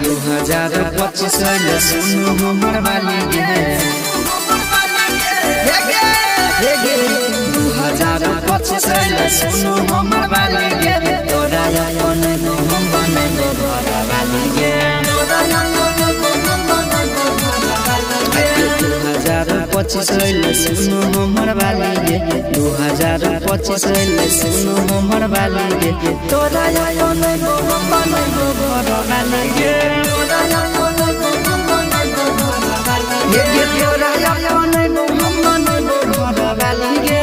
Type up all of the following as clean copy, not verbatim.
2025 ले सुनो हमर वाली गे 2025 ले सुनो हमर वाली गे तोरा अपन हम बनबो घर वाली गे 2025 ले सुनो हमर वाली गे 2025 ले सुनो हमर वाली गे तोरा अपन हम बनबो घर वाली गे तोरा अपन हम बनबो घर वाली गे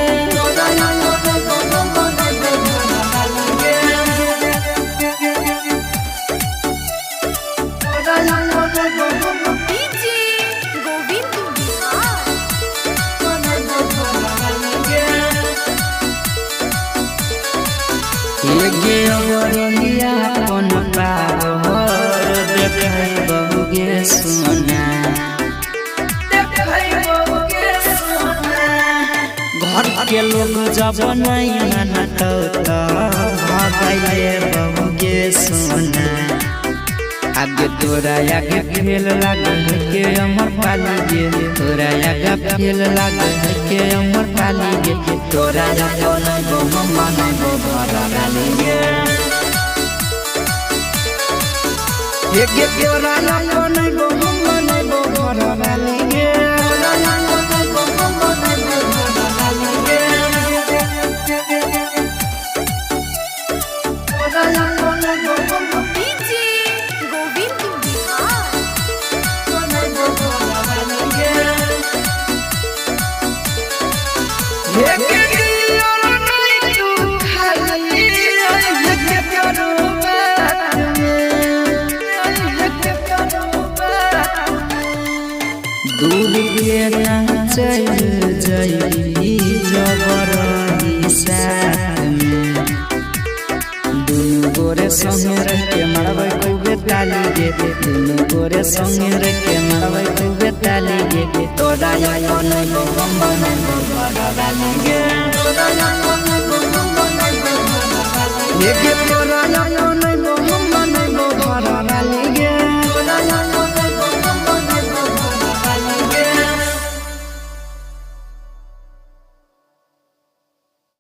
ये अवरिया कोन पावर देखै बहुगे सोना घर के लोग जब नहीं मानतो त भागैले बहुगे सोना आगे तोरा आगे खेल लागे के अमर पाली गे तोरा आगे खेल लागे के अमर पाली गे तोरा अपन हम मानबो घर वाली गे ये तोरा अपन हम मानबो घर वाली गे दूर के ना चल जाई जबरनी साथ में दुनु गोरे संगे रह के मरबै खूबे ताली गे दुनु गोरे संगे रह के मरबै खूबे ताली गे तोरा अपन हम बनबो घर वाली गे तोरा अपन हम बनबो घर वाली गे तोरा अपन